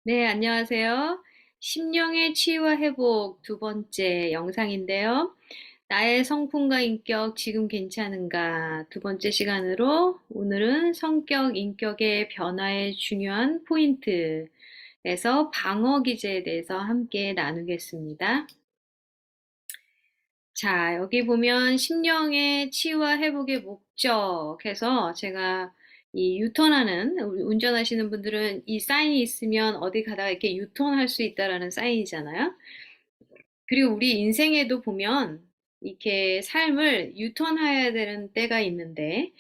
네, 안녕하세요. 심령의 치유와 회복 두 번째 영상인데요. 나의 성품과 인격 지금 괜찮은가? 두 번째 시간으로 오늘은 성격, 인격의 변화의 중요한 포인트에서 방어 기제에 대해서 함께 나누겠습니다. 자, 여기 보면 심령의 치유와 회복의 목적해서 제가 이 유턴하는, 운전하시는 분들은 이 사인이 있으면 어디 가다가 이렇게 유턴할 수 있다라는 사인이잖아요. 그리고 우리 인생에도 보면 이렇게 삶을 유턴해야 되는 때가 있는데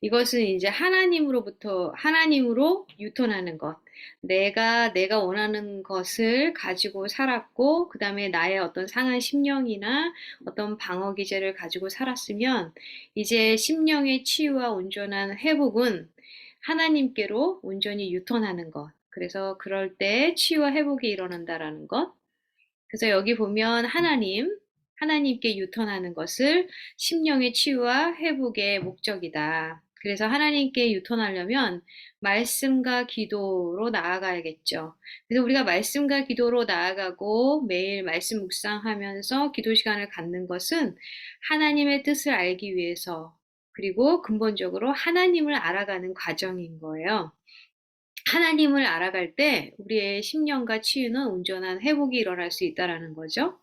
이것은 이제 하나님으로 유턴하는 것. 내가 원하는 것을 가지고 살았고, 그 다음에 나의 어떤 상한 심령이나 어떤 방어 기제를 가지고 살았으면, 이제 심령의 치유와 온전한 회복은 하나님께로 온전히 유턴하는 것. 그래서 그럴 때 치유와 회복이 일어난다라는 것. 그래서 여기 보면 하나님께 유턴하는 것을 심령의 치유와 회복의 목적이다. 그래서 하나님께 유턴하려면 말씀과 기도로 나아가야겠죠. 그래서 우리가 말씀과 기도로 나아가고 매일 말씀 묵상하면서 기도 시간을 갖는 것은 하나님의 뜻을 알기 위해서, 그리고 근본적으로 하나님을 알아가는 과정인 거예요. 하나님을 알아갈 때 우리의 심령과 치유는 온전한 회복이 일어날 수 있다라는 거죠.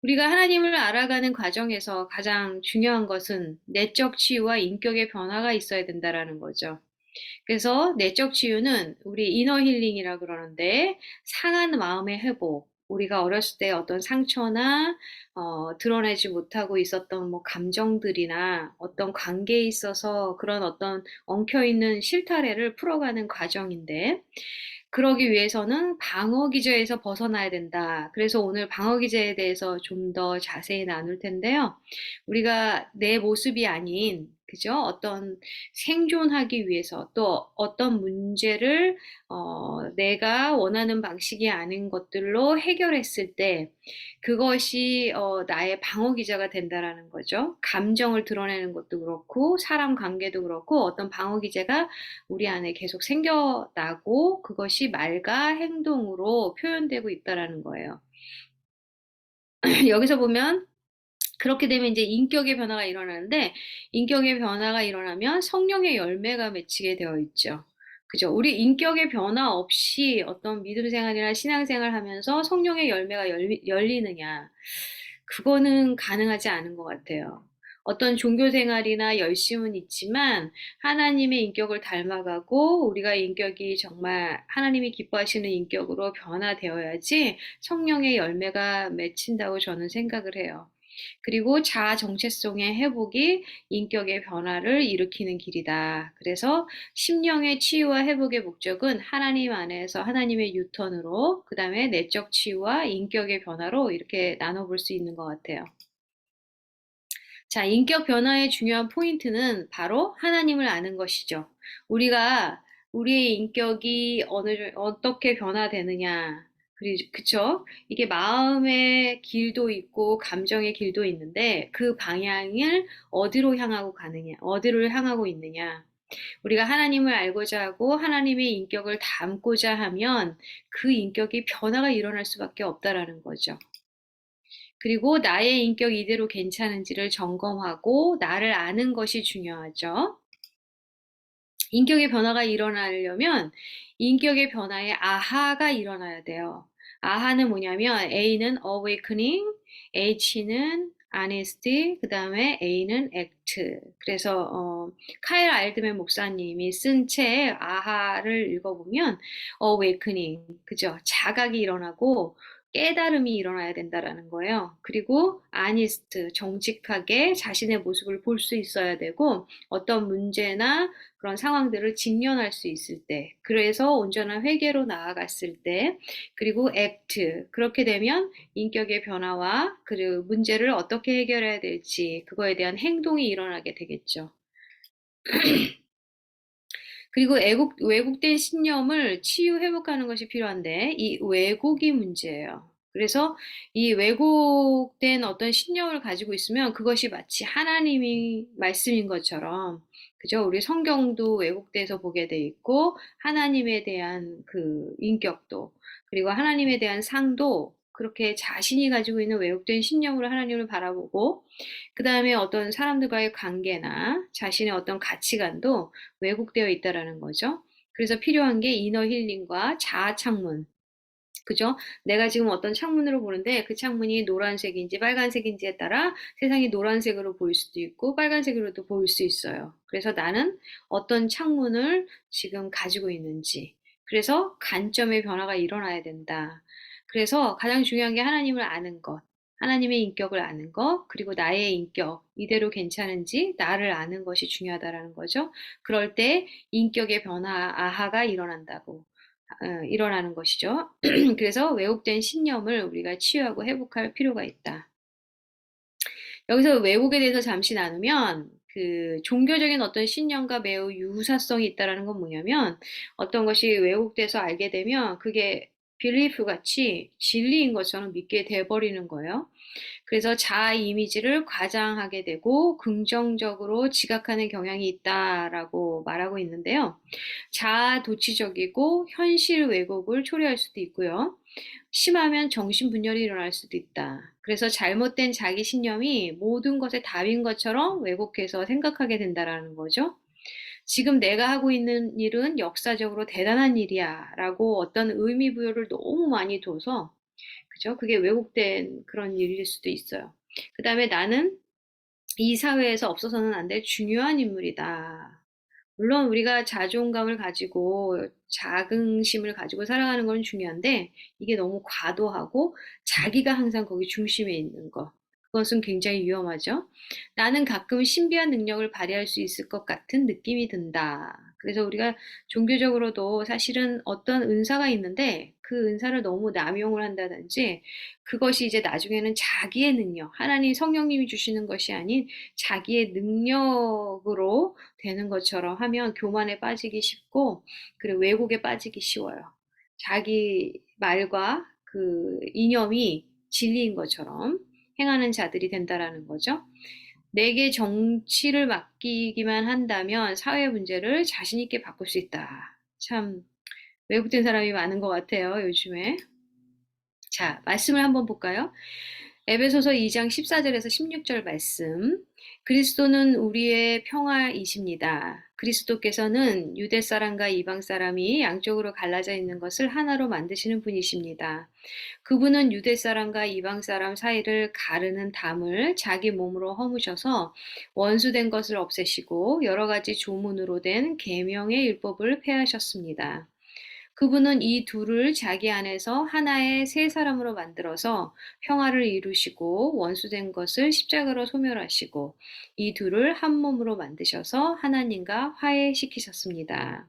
우리가 하나님을 알아가는 과정에서 가장 중요한 것은 내적 치유와 인격의 변화가 있어야 된다라는 거죠. 그래서 내적 치유는 우리 이너 힐링이라 그러는데, 상한 마음의 회복, 우리가 어렸을 때 어떤 상처나 드러내지 못하고 있었던 뭐 감정들이나 어떤 관계에 있어서 그런 어떤 엉켜있는 실타래를 풀어가는 과정인데, 그러기 위해서는 방어 기제에서 벗어나야 된다. 그래서 오늘 방어 기제에 대해서 좀 더 자세히 나눌 텐데요. 우리가 내 모습이 아닌, 그죠? 어떤 생존하기 위해서, 또 어떤 문제를 내가 원하는 방식이 아닌 것들로 해결했을 때 그것이 나의 방어 기제가 된다라는 거죠. 감정을 드러내는 것도 그렇고 사람 관계도 그렇고 어떤 방어 기제가 우리 안에 계속 생겨나고 그것이 말과 행동으로 표현되고 있다라는 거예요. 여기서 보면 그렇게 되면 이제 인격의 변화가 일어나는데, 인격의 변화가 일어나면 성령의 열매가 맺히게 되어 있죠. 그죠? 우리 인격의 변화 없이 어떤 믿음 생활이나 신앙 생활 하면서 성령의 열매가 열리느냐? 그거는 가능하지 않은 것 같아요. 어떤 종교 생활이나 열심은 있지만 하나님의 인격을 닮아가고 우리가 인격이 정말 하나님이 기뻐하시는 인격으로 변화되어야지 성령의 열매가 맺힌다고 저는 생각을 해요. 그리고 자아 정체성의 회복이 인격의 변화를 일으키는 길이다. 그래서 심령의 치유와 회복의 목적은 하나님 안에서 하나님의 유턴으로, 그 다음에 내적 치유와 인격의 변화로 이렇게 나눠볼 수 있는 것 같아요. 자, 인격 변화의 중요한 포인트는 바로 하나님을 아는 것이죠. 우리의 인격이 어떻게 변화되느냐. 그쵸? 이게 마음의 길도 있고, 감정의 길도 있는데, 그 방향을 어디로 향하고 있느냐. 우리가 하나님을 알고자 하고, 하나님의 인격을 담고자 하면, 그 인격이 변화가 일어날 수밖에 없다라는 거죠. 그리고 나의 인격 이대로 괜찮은지를 점검하고 나를 아는 것이 중요하죠. 인격의 변화가 일어나려면 인격의 변화에 아하가 일어나야 돼요. 아하는 뭐냐면 A는 awakening, H는 honesty, 그 다음에 A는 act. 그래서 카일 알드맨 목사님이 쓴 책 아하를 읽어보면 awakening, 그죠? 자각이 일어나고 깨달음이 일어나야 된다라는 거예요. 그리고 honest, 정직하게 자신의 모습을 볼 수 있어야 되고 어떤 문제나 그런 상황들을 직면할 수 있을 때, 그래서 온전한 회개로 나아갔을 때, 그리고 act, 그렇게 되면 인격의 변화와 그 문제를 어떻게 해결해야 될지 그거에 대한 행동이 일어나게 되겠죠. 그리고 왜곡된 신념을 치유 회복하는 것이 필요한데 이 왜곡이 문제예요. 그래서 이 왜곡된 어떤 신념을 가지고 있으면 그것이 마치 하나님이 말씀인 것처럼, 그죠? 우리 성경도 왜곡돼서 보게 돼 있고, 하나님에 대한 그 인격도, 그리고 하나님에 대한 상도 그렇게 자신이 가지고 있는 왜곡된 신념으로 하나님을 바라보고, 그 다음에 어떤 사람들과의 관계나 자신의 어떤 가치관도 왜곡되어 있다라는 거죠. 그래서 필요한 게 이너 힐링과 자아 창문. 그죠? 내가 지금 어떤 창문으로 보는데 그 창문이 노란색인지 빨간색인지에 따라 세상이 노란색으로 보일 수도 있고 빨간색으로도 보일 수 있어요. 그래서 나는 어떤 창문을 지금 가지고 있는지. 그래서 관점의 변화가 일어나야 된다. 그래서 가장 중요한 게 하나님을 아는 것. 하나님의 인격을 아는 것, 그리고 나의 인격, 이대로 괜찮은지 나를 아는 것이 중요하다라는 거죠. 그럴 때 인격의 변화, 아하가 일어난다고. 일어나는 것이죠. 그래서 왜곡된 신념을 우리가 치유하고 회복할 필요가 있다. 여기서 왜곡에 대해서 잠시 나누면 그 종교적인 어떤 신념과 매우 유사성이 있다라는 건 뭐냐면 어떤 것이 왜곡돼서 알게 되면 그게 belief 같이 진리인 것처럼 믿게 돼버리는 거예요. 그래서 자아 이미지를 과장하게 되고 긍정적으로 지각하는 경향이 있다라고 말하고 있는데요. 자아 도취적이고 현실 왜곡을 초래할 수도 있고요. 심하면 정신분열이 일어날 수도 있다. 그래서 잘못된 자기 신념이 모든 것의 답인 것처럼 왜곡해서 생각하게 된다라는 거죠. 지금 내가 하고 있는 일은 역사적으로 대단한 일이야 라고 어떤 의미 부여를 너무 많이 둬서 그죠? 그게 왜곡된 그런 일일 수도 있어요. 그 다음에 나는 이 사회에서 없어서는 안 될 중요한 인물이다. 물론 우리가 자존감을 가지고 자긍심을 가지고 살아가는 건 중요한데 이게 너무 과도하고 자기가 항상 거기 중심에 있는 것. 그것은 굉장히 위험하죠. 나는 가끔 신비한 능력을 발휘할 수 있을 것 같은 느낌이 든다. 그래서 우리가 종교적으로도 사실은 어떤 은사가 있는데 그 은사를 너무 남용을 한다든지 그것이 이제 나중에는 자기의 능력, 하나님 성령님이 주시는 것이 아닌 자기의 능력으로 되는 것처럼 하면 교만에 빠지기 쉽고 그리고 왜곡에 빠지기 쉬워요. 자기 말과 그 이념이 진리인 것처럼 행하는 자들이 된다라는 거죠. 내게 정치를 맡기기만 한다면 사회 문제를 자신 있게 바꿀 수 있다. 참 왜곡된 사람이 많은 것 같아요, 요즘에. 자, 말씀을 한번 볼까요? 에베소서 2장 14절에서 16절 말씀. 그리스도는 우리의 평화이십니다. 그리스도께서는 유대 사람과 이방 사람이 양쪽으로 갈라져 있는 것을 하나로 만드시는 분이십니다. 그분은 유대 사람과 이방 사람 사이를 가르는 담을 자기 몸으로 허무셔서 원수된 것을 없애시고 여러 가지 조문으로 된 계명의 율법을 폐하셨습니다. 그분은 이 둘을 자기 안에서 하나의 새 사람으로 만들어서 평화를 이루시고 원수된 것을 십자가로 소멸하시고 이 둘을 한 몸으로 만드셔서 하나님과 화해시키셨습니다.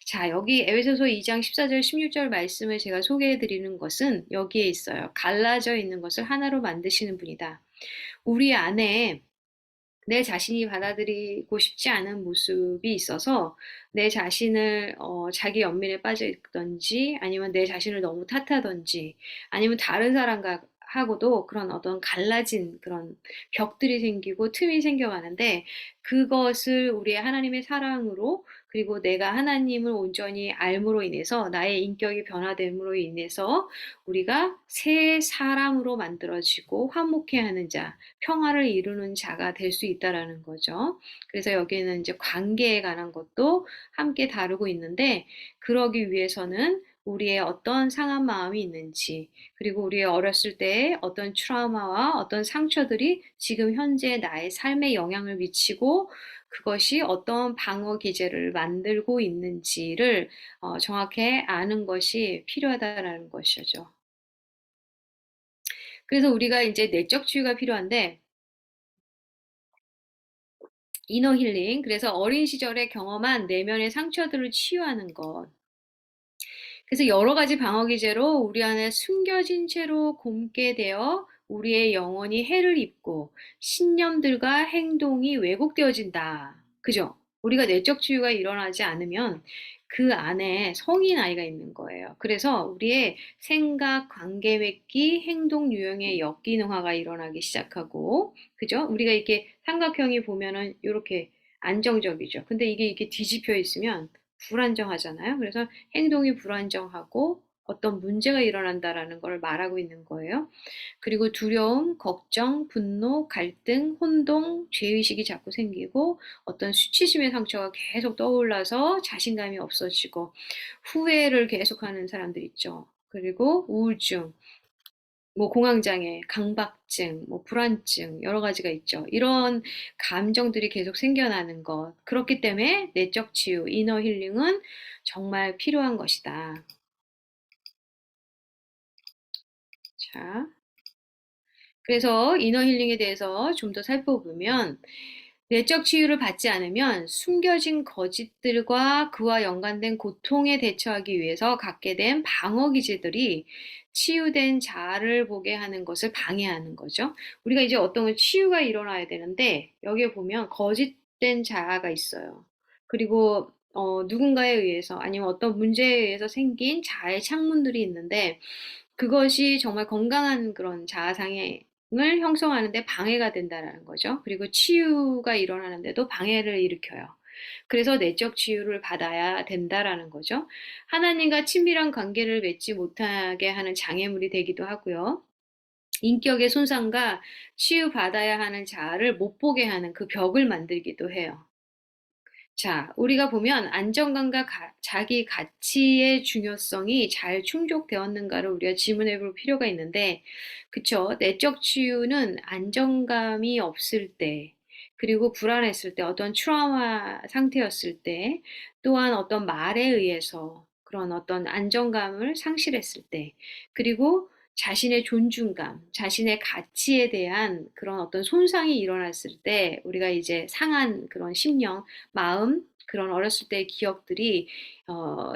자, 여기 에베소서 2장 14절 16절 말씀을 제가 소개해 드리는 것은 여기에 있어요. 갈라져 있는 것을 하나로 만드시는 분이다. 우리 안에 내 자신이 받아들이고 싶지 않은 모습이 있어서 내 자신을 자기 연민에 빠져 있던지 아니면 내 자신을 너무 탓하던지 아니면 다른 사람과 하고도 그런 어떤 갈라진 그런 벽들이 생기고 틈이 생겨가는데 그것을 우리의 하나님의 사랑으로 그리고 내가 하나님을 온전히 알므로 인해서 나의 인격이 변화됨으로 인해서 우리가 새 사람으로 만들어지고 화목해 하는 자, 평화를 이루는 자가 될 수 있다라는 거죠. 그래서 여기에는 이제 관계에 관한 것도 함께 다루고 있는데 그러기 위해서는 우리의 어떤 상한 마음이 있는지, 그리고 우리의 어렸을 때의 어떤 트라우마와 어떤 상처들이 지금 현재 나의 삶에 영향을 미치고 그것이 어떤 방어 기제를 만들고 있는지를 정확히 아는 것이 필요하다라는 것이죠. 그래서 우리가 이제 내적 치유가 필요한데 이너 힐링, 그래서 어린 시절에 경험한 내면의 상처들을 치유하는 것. 그래서 여러 가지 방어 기제로 우리 안에 숨겨진 채로 곪게 되어 우리의 영혼이 해를 입고 신념들과 행동이 왜곡되어진다. 그죠? 우리가 내적 치유가 일어나지 않으면 그 안에 성인 아이가 있는 거예요. 그래서 우리의 생각, 관계 맺기, 행동 유형의 역기능화가 일어나기 시작하고, 그죠? 우리가 이렇게 삼각형이 보면은 이렇게 안정적이죠. 근데 이게 뒤집혀 있으면 불안정하잖아요. 그래서 행동이 불안정하고 어떤 문제가 일어난다라는 걸 말하고 있는 거예요. 그리고 두려움, 걱정, 분노, 갈등, 혼동, 죄의식이 자꾸 생기고 어떤 수치심의 상처가 계속 떠올라서 자신감이 없어지고 후회를 계속하는 사람들 있죠. 그리고 우울증, 뭐 공황장애, 강박증, 뭐 불안증 여러 가지가 있죠. 이런 감정들이 계속 생겨나는 것. 그렇기 때문에 내적 치유, 이너 힐링은 정말 필요한 것이다. 자, 그래서 이너 힐링에 대해서 좀 더 살펴보면 내적 치유를 받지 않으면 숨겨진 거짓들과 그와 연관된 고통에 대처하기 위해서 갖게 된 방어 기제들이 치유된 자아를 보게 하는 것을 방해하는 거죠. 우리가 이제 어떤 치유가 일어나야 되는데 여기에 보면 거짓된 자아가 있어요. 그리고 누군가에 의해서 아니면 어떤 문제에 의해서 생긴 자아의 창문들이 있는데 그것이 정말 건강한 그런 자아상의 을 형성하는데 방해가 된다라는 거죠. 그리고 치유가 일어나는데도 방해를 일으켜요. 그래서 내적 치유를 받아야 된다라는 거죠. 하나님과 친밀한 관계를 맺지 못하게 하는 장애물이 되기도 하고요. 인격의 손상과 치유받아야 하는 자아를 못 보게 하는 그 벽을 만들기도 해요. 자, 우리가 보면 안정감과 자기 가치의 중요성이 잘 충족되었는가를 우리가 질문해 볼 필요가 있는데, 그쵸? 내적 치유는 안정감이 없을 때, 그리고 불안했을 때, 어떤 트라우마 상태였을 때, 또한 어떤 말에 의해서 그런 어떤 안정감을 상실했을 때, 그리고 자신의 존중감, 자신의 가치에 대한 그런 어떤 손상이 일어났을 때, 우리가 이제 상한 그런 심령, 마음, 그런 어렸을 때의 기억들이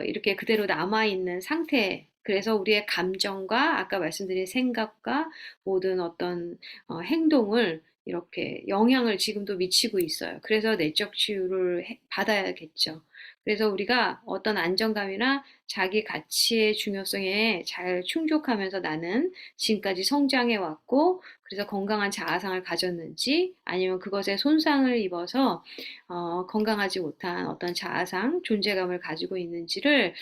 이렇게 그대로 남아있는 상태. 그래서 우리의 감정과 아까 말씀드린 생각과 모든 어떤 행동을 이렇게 영향을 지금도 미치고 있어요. 그래서 내적 치유를 받아야겠죠. 그래서 우리가 어떤 안정감이나 자기 가치의 중요성에 잘 충족하면서 나는 지금까지 성장해 왔고, 그래서 건강한 자아상을 가졌는지, 아니면 그것에 손상을 입어서 건강하지 못한 어떤 자아상, 존재감을 가지고 있는지를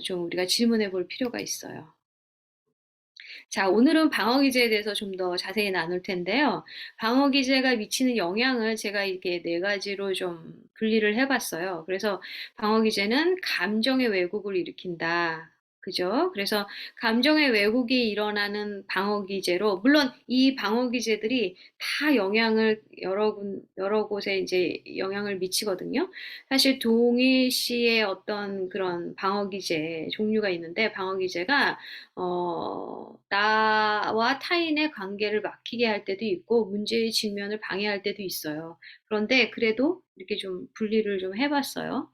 좀 우리가 질문해 볼 필요가 있어요. 자, 오늘은 방어 기제에 대해서 좀 더 자세히 나눌 텐데요. 방어 기제가 미치는 영향을 제가 이렇게 네 가지로 좀 분리를 해봤어요. 그래서 방어 기제는 감정의 왜곡을 일으킨다. 그죠? 그래서 감정의 왜곡이 일어나는 방어 기제로, 물론 이 방어 기제들이 다 영향을 여러 곳에 이제 영향을 미치거든요. 사실 동일시의 어떤 그런 방어 기제 종류가 있는데, 방어 기제가 나와 타인의 관계를 막히게 할 때도 있고, 문제의 직면을 방해할 때도 있어요. 그런데 그래도 이렇게 좀 분리를 좀 해봤어요.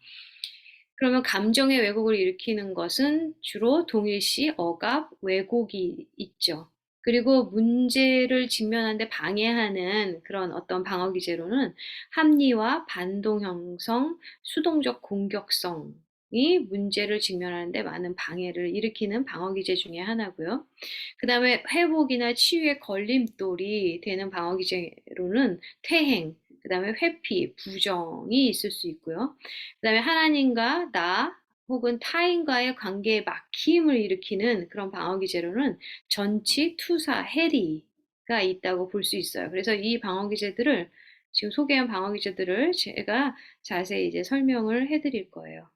그러면 감정의 왜곡을 일으키는 것은 주로 동일시, 억압, 왜곡이 있죠. 그리고 문제를 직면하는데 방해하는 그런 어떤 방어 기제로는 합리화, 반동 형성, 수동적 공격성이 문제를 직면하는데 많은 방해를 일으키는 방어 기제 중에 하나고요. 그 다음에 회복이나 치유의 걸림돌이 되는 방어 기제로는 퇴행, 그 다음에 회피, 부정이 있을 수 있고요. 그 다음에 하나님과 나 혹은 타인과의 관계에 막힘을 일으키는 그런 방어 기제로는 전치, 투사, 해리가 있다고 볼 수 있어요. 그래서 이 방어 기제들을 지금 소개한 방어 기제들을 제가 자세히 이제 설명을 해드릴 거예요.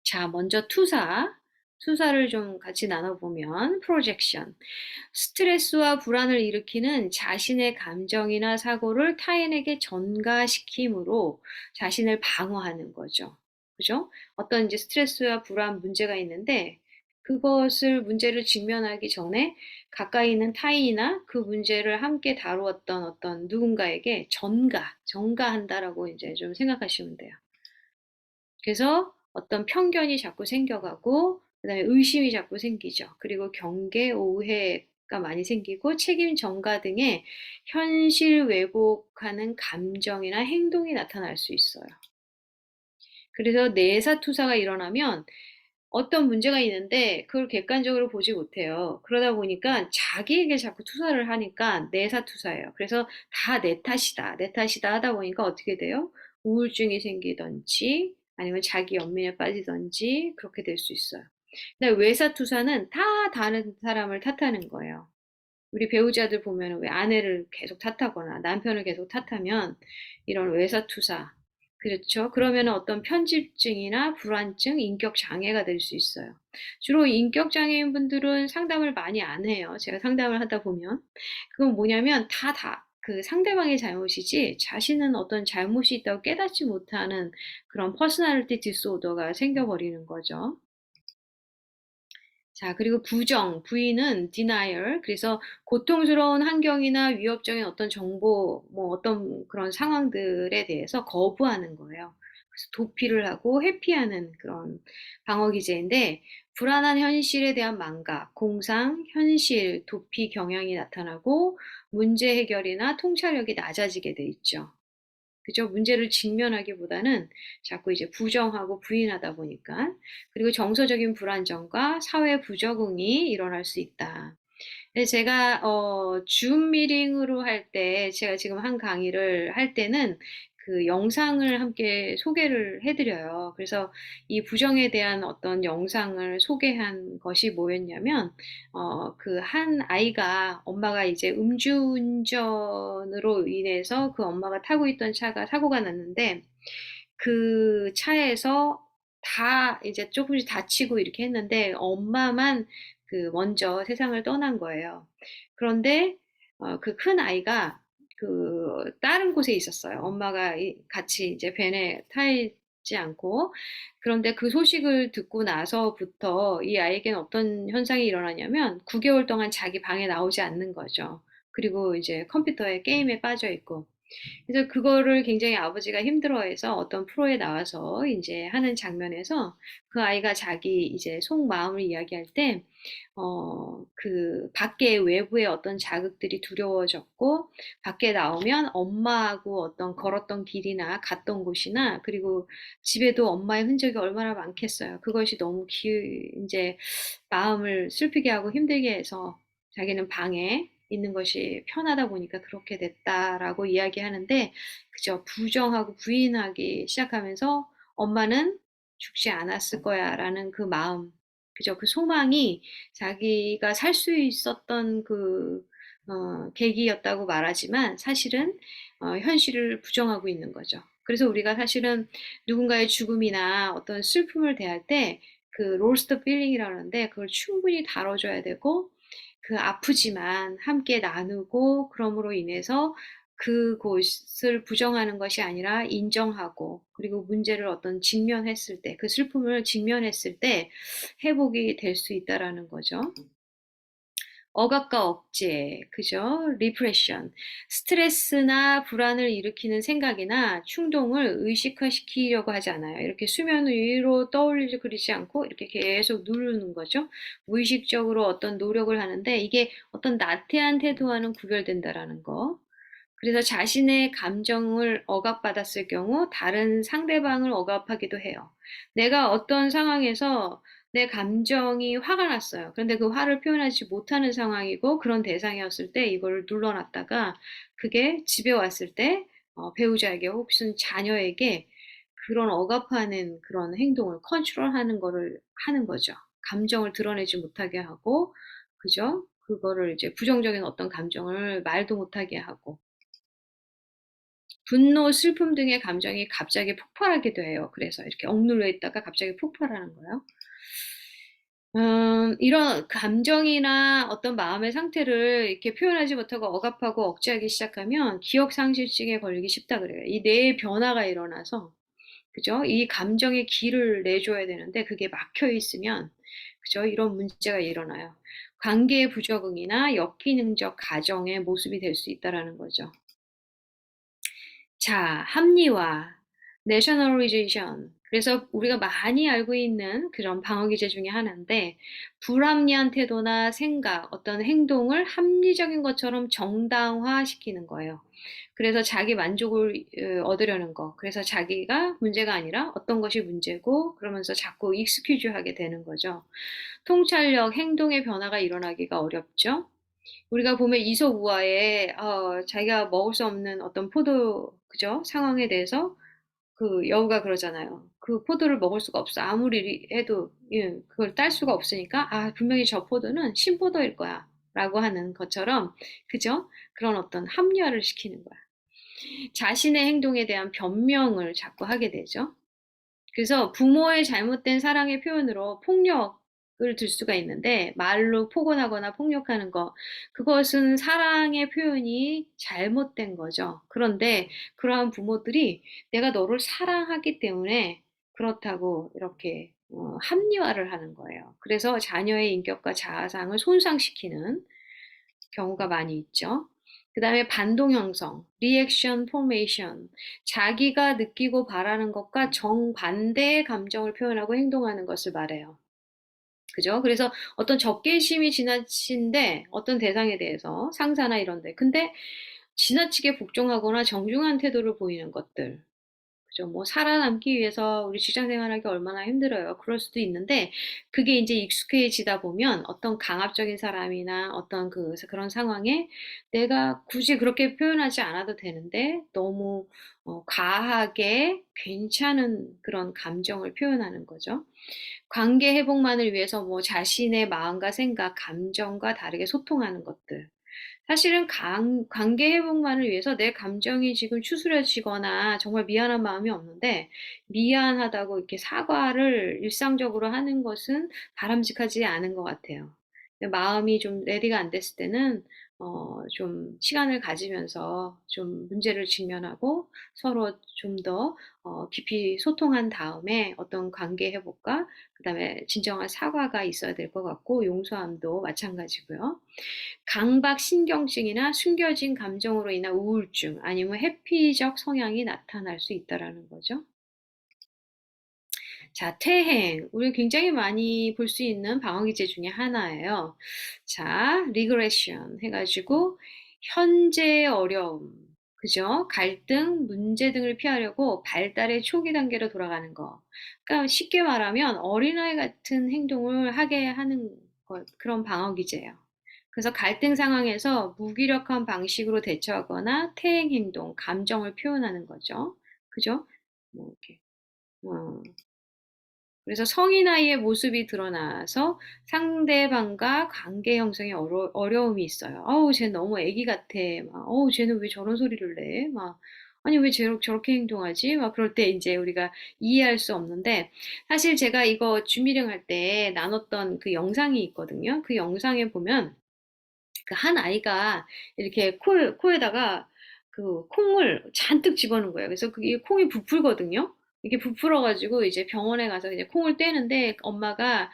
자, 먼저 투사. 투사를 좀 같이 나눠보면, 프로젝션. 스트레스와 불안을 일으키는 자신의 감정이나 사고를 타인에게 전가시킴으로 자신을 방어하는 거죠. 그죠? 어떤 이제 스트레스와 불안 문제가 있는데, 그것을 문제를 직면하기 전에 가까이 있는 타인이나 그 문제를 함께 다루었던 어떤 누군가에게 전가한다라고 이제 좀 생각하시면 돼요. 그래서 어떤 편견이 자꾸 생겨가고, 그다음에 의심이 자꾸 생기죠. 그리고 경계, 오해가 많이 생기고, 책임 전가 등의 현실 왜곡하는 감정이나 행동이 나타날 수 있어요. 그래서 내사투사가 일어나면 어떤 문제가 있는데 그걸 객관적으로 보지 못해요. 그러다 보니까 자기에게 자꾸 투사를 하니까 내사투사예요. 그래서 다 내 탓이다, 내 탓이다 하다 보니까 어떻게 돼요? 우울증이 생기든지 아니면 자기 연민에 빠지든지 그렇게 될 수 있어요. 근데 외사투사는 다 다른 사람을 탓하는 거예요. 우리 배우자들 보면 왜 아내를 계속 탓하거나 남편을 계속 탓하면 이런 외사투사, 그렇죠. 그러면 어떤 편집증이나 불안증, 인격 장애가 될 수 있어요. 주로 인격 장애인 분들은 상담을 많이 안 해요. 제가 상담을 하다 보면. 그건 뭐냐면 그 상대방의 잘못이지 자신은 어떤 잘못이 있다고 깨닫지 못하는 그런 퍼스널리티 디스오더가 생겨버리는 거죠. 자, 그리고 부인은 denial. 그래서 고통스러운 환경이나 위협적인 어떤 정보, 뭐 어떤 그런 상황들에 대해서 거부하는 거예요. 그래서 도피를 하고 회피하는 그런 방어 기제인데, 불안한 현실에 대한 망각, 공상, 현실, 도피 경향이 나타나고 문제 해결이나 통찰력이 낮아지게 돼 있죠. 그죠? 문제를 직면하기보다는 자꾸 이제 부정하고 부인하다 보니까. 그리고 정서적인 불안정과 사회 부적응이 일어날 수 있다. 근데 제가 줌 미팅으로 할 때 제가 지금 한 강의를 할 때는 그 영상을 함께 소개를 해 드려요. 그래서 이 부정에 대한 어떤 영상을 소개한 것이 뭐였냐면 그 한 아이가 엄마가 이제 음주운전으로 인해서 그 엄마가 타고 있던 차가 사고가 났는데 그 차에서 다 이제 조금씩 다치고 이렇게 했는데 엄마만 그 먼저 세상을 떠난 거예요. 그런데 그 큰 아이가 그 다른 곳에 있었어요. 엄마가 같이 이제 벤에 타 있지 않고. 그런데 그 소식을 듣고 나서부터 이 아이에게는 어떤 현상이 일어나냐면 9개월 동안 자기 방에 나오지 않는 거죠. 그리고 이제 컴퓨터에 게임에 빠져 있고. 그래서 그거를 굉장히 아버지가 힘들어해서 어떤 프로에 나와서 이제 하는 장면에서 그 아이가 자기 이제 속마음을 이야기할 때, 그 밖에 외부의 어떤 자극들이 두려워졌고, 밖에 나오면 엄마하고 어떤 걸었던 길이나 갔던 곳이나, 그리고 집에도 엄마의 흔적이 얼마나 많겠어요. 그것이 너무 이제 마음을 슬프게 하고 힘들게 해서 자기는 방에 있는 것이 편하다 보니까 그렇게 됐다라고 이야기하는데, 그저 부정하고 부인하기 시작하면서 엄마는 죽지 않았을 거야라는 그 마음, 그저 그 소망이 자기가 살 수 있었던 그 계기였다고 말하지만 사실은 현실을 부정하고 있는 거죠. 그래서 우리가 사실은 누군가의 죽음이나 어떤 슬픔을 대할 때 그 로스트 필링이라고 하는데 그걸 충분히 다뤄줘야 되고 그 아프지만 함께 나누고 그럼으로 인해서 그곳을 부정하는 것이 아니라 인정하고 그리고 문제를 어떤 직면했을 때, 그 슬픔을 직면했을 때 회복이 될 수 있다라는 거죠. 억압과 억제, 그죠? 리프레션. 스트레스나 불안을 일으키는 생각이나 충동을 의식화시키려고 하지 않아요. 이렇게 수면 위로 떠올리지 그리지 않고 이렇게 계속 누르는 거죠. 무의식적으로 어떤 노력을 하는데 이게 어떤 나태한 태도와는 구별된다라는 거. 그래서 자신의 감정을 억압받았을 경우 다른 상대방을 억압하기도 해요. 내가 어떤 상황에서 내 감정이 화가 났어요. 그런데 그 화를 표현하지 못하는 상황이고 그런 대상이었을 때 이걸 눌러놨다가 그게 집에 왔을 때 배우자에게 혹은 자녀에게 그런 억압하는 그런 행동을 컨트롤하는 거를 하는 거죠. 감정을 드러내지 못하게 하고, 그죠? 그거를 이제 부정적인 어떤 감정을 말도 못하게 하고. 분노, 슬픔 등의 감정이 갑자기 폭발하기도 해요. 그래서 이렇게 억눌려 있다가 갑자기 폭발하는 거예요. 이런 감정이나 어떤 마음의 상태를 이렇게 표현하지 못하고 억압하고 억제하기 시작하면 기억 상실증에 걸리기 쉽다 그래요. 이 뇌의 변화가 일어나서, 그죠? 이 감정에 길을 내줘야 되는데 그게 막혀 있으면, 그죠? 이런 문제가 일어나요. 관계의 부적응이나 역기능적 가정의 모습이 될 수 있다라는 거죠. 자, 합리화, 내셔널리제이션. 그래서 우리가 많이 알고 있는 그런 방어 기제 중에 하나인데, 불합리한 태도나 생각, 어떤 행동을 합리적인 것처럼 정당화시키는 거예요. 그래서 자기 만족을 얻으려는 거. 그래서 자기가 문제가 아니라 어떤 것이 문제고, 그러면서 자꾸 익스큐즈 하게 되는 거죠. 통찰력, 행동의 변화가 일어나기가 어렵죠. 우리가 보면 이솝우화에 자기가 먹을 수 없는 어떤 포도, 그죠? 상황에 대해서 그 여우가 그러잖아요. 그 포도를 먹을 수가 없어. 아무리 해도 예, 그걸 딸 수가 없으니까 아, 분명히 저 포도는 신포도일 거야. 라고 하는 것처럼, 그죠? 그런 어떤 합리화를 시키는 거야. 자신의 행동에 대한 변명을 자꾸 하게 되죠. 그래서 부모의 잘못된 사랑의 표현으로 폭력을 들 수가 있는데, 말로 폭언하거나 폭력하는 거, 그것은 사랑의 표현이 잘못된 거죠. 그런데 그러한 부모들이 내가 너를 사랑하기 때문에 그렇다고 이렇게 합리화를 하는 거예요. 그래서 자녀의 인격과 자아상을 손상시키는 경우가 많이 있죠. 그 다음에 반동 형성, 리액션 포메이션, 자기가 느끼고 바라는 것과 정반대의 감정을 표현하고 행동하는 것을 말해요. 그죠? 그래서 어떤 적개심이 지나친데, 어떤 대상에 대해서, 상사나 이런데. 근데 지나치게 복종하거나 정중한 태도를 보이는 것들. 그죠. 뭐 살아남기 위해서 우리 직장 생활하기 얼마나 힘들어요. 그럴 수도 있는데, 그게 이제 익숙해지다 보면 어떤 강압적인 사람이나 어떤 그런 상황에 내가 굳이 그렇게 표현하지 않아도 되는데 너무 과하게 괜찮은 그런 감정을 표현하는 거죠. 관계 회복만을 위해서 뭐 자신의 마음과 생각, 감정과 다르게 소통하는 것들. 사실은 관계 회복만을 위해서 내 감정이 지금 추스려지거나 정말 미안한 마음이 없는데, 미안하다고 이렇게 사과를 일상적으로 하는 것은 바람직하지 않은 것 같아요. 마음이 좀 레디가 안 됐을 때는 좀 시간을 가지면서 좀 문제를 직면하고 서로 좀 더 깊이 소통한 다음에 어떤 관계 회복과 그다음에 진정한 사과가 있어야 될 것 같고, 용서함도 마찬가지고요. 강박 신경증이나 숨겨진 감정으로 인한 우울증, 아니면 회피적 성향이 나타날 수 있다라는 거죠. 자, 퇴행. 우리 굉장히 많이 볼 수 있는 방어 기제 중에 하나예요. 자, 리그레션 해가지고 현재의 어려움, 그죠? 갈등, 문제 등을 피하려고 발달의 초기 단계로 돌아가는 거. 그러니까 쉽게 말하면 어린아이 같은 행동을 하게 하는 그런 방어 기제예요. 그래서 갈등 상황에서 무기력한 방식으로 대처하거나 퇴행 행동, 감정을 표현하는 거죠. 그죠? 뭐 이렇게. 어, 그래서 성인 아이의 모습이 드러나서 상대방과 관계 형성에 어려움이 있어요. "어우 쟤 너무 애기 같아." 막 "어우 쟤는 왜 저런 소리를 내?" 막 "아니 왜 저렇게 행동하지?" 막 그럴 때 인제 우리가 이해할 수 없는데, 사실 제가 이거 준비를 할 때 나눴던 그 영상이 있거든요. 그 영상에 보면 그 한 아이가 이렇게 코에다가 그 콩을 잔뜩 집어넣은 거예요. 그래서 그게 콩이 부풀거든요. 이게 부풀어 가지고 이제 병원에 가서 이제 콩을 떼는데, 엄마가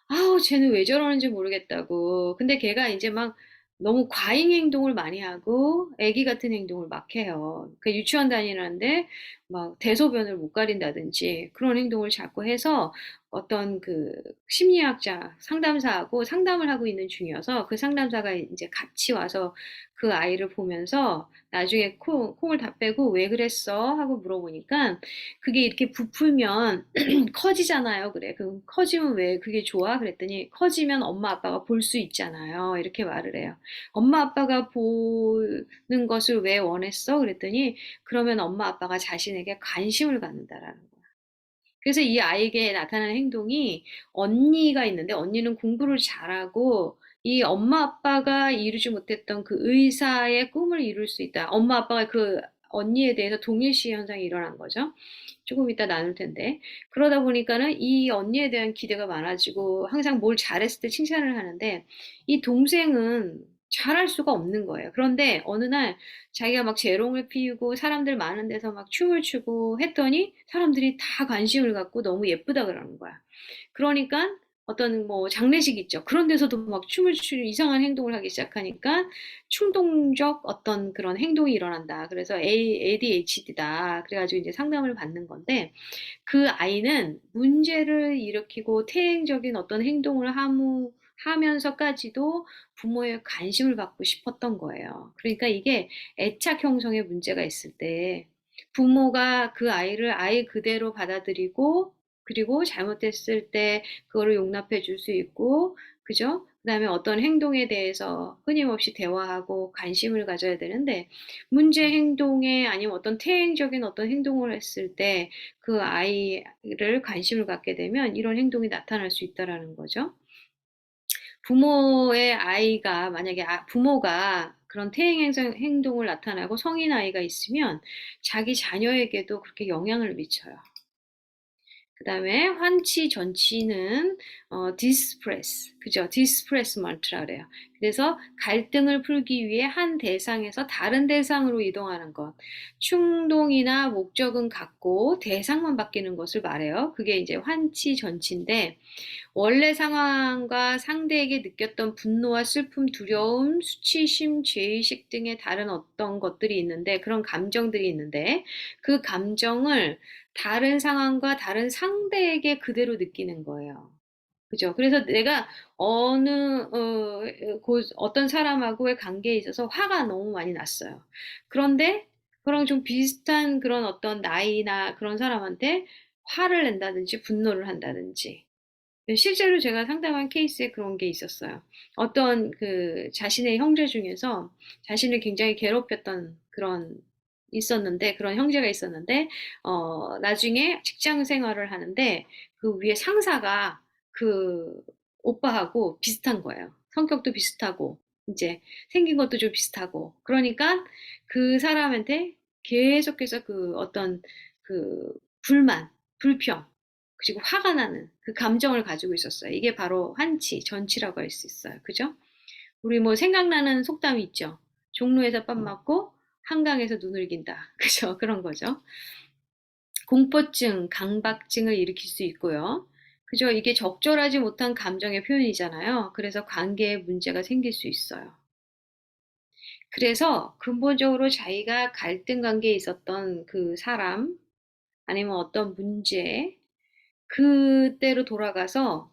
아우 쟤는 왜 저러는지 모르겠다고. 근데 걔가 인제 막 너무 과잉 행동을 많이 하고 애기 같은 행동을 막 해요. 그 유치원 다니는데 막 대소변을 못 가린다든지 그런 행동을 자꾸 해서, 어떤 그 심리학자 상담사하고 상담을 하고 있는 중이어서 그 상담사가 인제 같이 와서 그 아이를 보면서 나중에 콩을 다 빼고 "왜 그랬어?" 하고 물어보니까, 그게 이렇게 부풀면 커지잖아요. 그래. "그럼 커지면 왜 그게 좋아?" 그랬더니 "커지면 엄마 아빠가 볼 수 있잖아요." 이렇게 말을 해요. "엄마 아빠가 보는 것을 왜 원했어?" 그랬더니 "그러면 엄마 아빠가 자신에게 관심을 갖는다."라는 거야. 그래서 이 아이에게 나타나는 행동이, 언니가 있는데 언니는 공부를 잘하고 이 엄마 아빠가 이루지 못했던 그 의사의 꿈을 이룰 수 있다. 엄마 아빠가 그 언니에 대해서 동일시 현상이 일어난 거죠. 조금 이따 나눌 텐데. 그러다 보니까는 이 언니에 대한 기대가 많아지고 항상 뭘 잘했을 때 칭찬을 하는데, 이 동생은 잘할 수가 없는 거예요. 그런데 어느 날 자기가 막 재롱을 피우고 사람들 많은 데서 막 춤을 추고 했더니 사람들이 다 관심을 갖고 너무 예쁘다 그러는 거야. 그러니까 어떤 뭐 장례식 있죠. 그런 데서도 막 춤을 추는 이상한 행동을 하기 시작하니까 충동적 어떤 그런 행동이 일어난다. 그래서 ADHD다. 그래가지고 이제 상담을 받는 건데 그 아이는 문제를 일으키고 퇴행적인 어떤 행동을 하면서까지도 부모의 관심을 받고 싶었던 거예요. 그러니까 이게 애착 형성에 문제가 있을 때 부모가 그 아이를 아이 그대로 받아들이고 그리고 잘못했을 때 그거를 용납해 줄 수 있고, 그죠? 그다음에 어떤 행동에 대해서 끊임없이 대화하고 관심을 가져야 되는데 문제 행동에 아니면 어떤 퇴행적인 어떤 행동을 했을 때 그 아이를 관심을 갖게 되면 이런 행동이 나타날 수 있다라는 거죠. 부모의 아이가 만약에 부모가 그런 행동을 나타나고 성인 아이가 있으면 자기 자녀에게도 그렇게 영향을 미쳐요. 그다음에 환치 전치는 디스프레스, 그죠? 디스프레스먼트라 그래요. 그래서 갈등을 풀기 위해 한 대상에서 다른 대상으로 이동하는 것. 충동이나 목적은 같고 대상만 바뀌는 것을 말해요. 그게 이제 환치 전치인데 원래 상황과 상대에게 느꼈던 분노와 슬픔, 두려움, 수치심, 죄의식 등의 다른 어떤 것들이 있는데 그런 감정들이 있는데 그 감정을 다른 상황과 다른 상대에게 그대로 느끼는 거예요. 그죠? 그래서 내가 어느 어떤 사람하고의 관계에 있어서 화가 너무 많이 났어요. 그런데 그랑 좀 비슷한 그런 어떤 나이나 그런 사람한테 화를 낸다든지 분노를 한다든지 실제로 제가 상담한 케이스에 그런 게 있었어요. 어떤 그 자신의 형제 중에서 자신을 굉장히 괴롭혔던 그런 있었는데 그런 형제가 있었는데 나중에 직장 생활을 하는데 그 위에 상사가 그 오빠하고 비슷한 거예요. 성격도 비슷하고 이제 생긴 것도 좀 비슷하고 그러니까 그 사람한테 계속해서 그 어떤 그 불만, 불평 그리고 화가 나는 그 감정을 가지고 있었어요. 이게 바로 한치, 전치라고 할 수 있어요. 그죠? 우리 뭐 생각나는 속담이 있죠. 종로에서 밥 먹고 한강에서 눈을 긴다. 그죠? 그런 거죠. 공포증, 강박증을 일으킬 수 있고요. 그죠? 이게 적절하지 못한 감정의 표현이잖아요. 그래서 관계에 문제가 생길 수 있어요. 그래서 근본적으로 자기가 갈등 관계에 있었던 그 사람, 아니면 어떤 문제, 그때로 돌아가서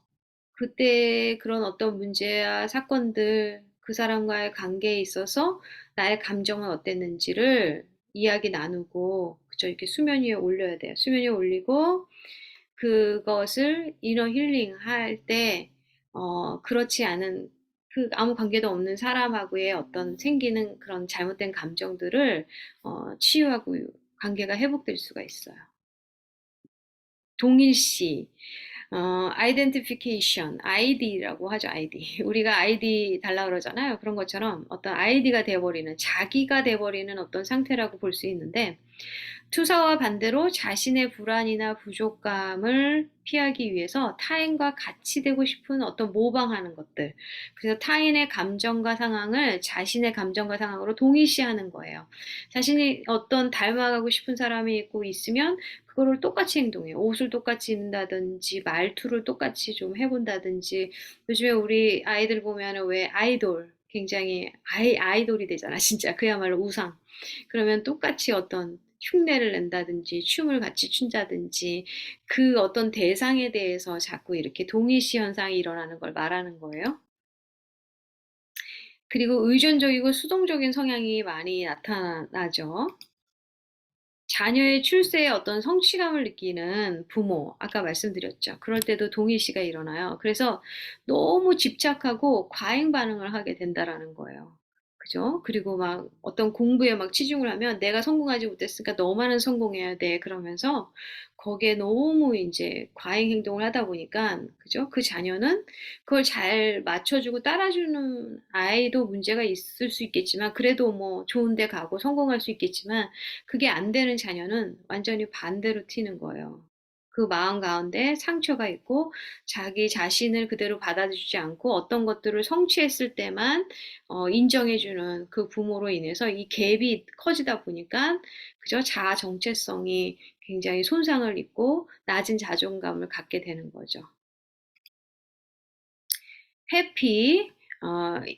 그때 그런 어떤 문제야 사건들, 그 사람과의 관계에 있어서 나의 감정은 어땠는지를 이야기 나누고, 그쵸, 이렇게 수면 위에 올려야 돼요. 수면 위에 올리고, 그것을 이너 힐링 할 때, 그렇지 않은, 아무 관계도 없는 사람하고의 어떤 생기는 그런 잘못된 감정들을, 치유하고 관계가 회복될 수가 있어요. 동일시, identification, ID라고 하죠, ID. 우리가 ID 달라 그러잖아요. 그런 것처럼 어떤 ID가 돼버리는, 자기가 돼버리는 어떤 상태라고 볼 수 있는데, 투사와 반대로 자신의 불안이나 부족감을 피하기 위해서 타인과 같이 되고 싶은 어떤 모방하는 것들. 그래서 타인의 감정과 상황을 자신의 감정과 상황으로 동일시하는 거예요. 자신이 어떤 닮아가고 싶은 사람이 있고 있으면 그거를 똑같이 행동해요. 옷을 똑같이 입는다든지 말투를 똑같이 좀 해본다든지 요즘에 우리 아이들 보면은 왜 아이돌 굉장히 아이돌이 되잖아. 진짜 그야말로 우상. 그러면 똑같이 어떤 흉내를 낸다든지 춤을 같이 춘다든지 그 어떤 대상에 대해서 자꾸 이렇게 동일시 현상이 일어나는 걸 말하는 거예요. 그리고 의존적이고 수동적인 성향이 많이 나타나죠. 자녀의 출세에 어떤 성취감을 느끼는 부모, 아까 말씀드렸죠. 그럴 때도 동일시가 일어나요. 그래서 너무 집착하고 과잉 반응을 하게 된다라는 거예요. 그죠? 그리고 막 어떤 공부에 막 치중을 하면 내가 성공하지 못했으니까 너만은 성공해야 돼. 그러면서 거기에 너무 이제 과잉 행동을 하다 보니까, 그죠? 그 자녀는 그걸 잘 맞춰주고 따라주는 아이도 문제가 있을 수 있겠지만, 그래도 뭐 좋은 데 가고 성공할 수 있겠지만, 그게 안 되는 자녀는 완전히 반대로 튀는 거예요. 그 마음 가운데 상처가 있고 자기 자신을 그대로 받아주지 않고 어떤 것들을 성취했을 때만 인정해주는 그 부모로 인해서 이 갭이 커지다 보니까 그저 자아 정체성이 굉장히 손상을 입고 낮은 자존감을 갖게 되는 거죠. happy,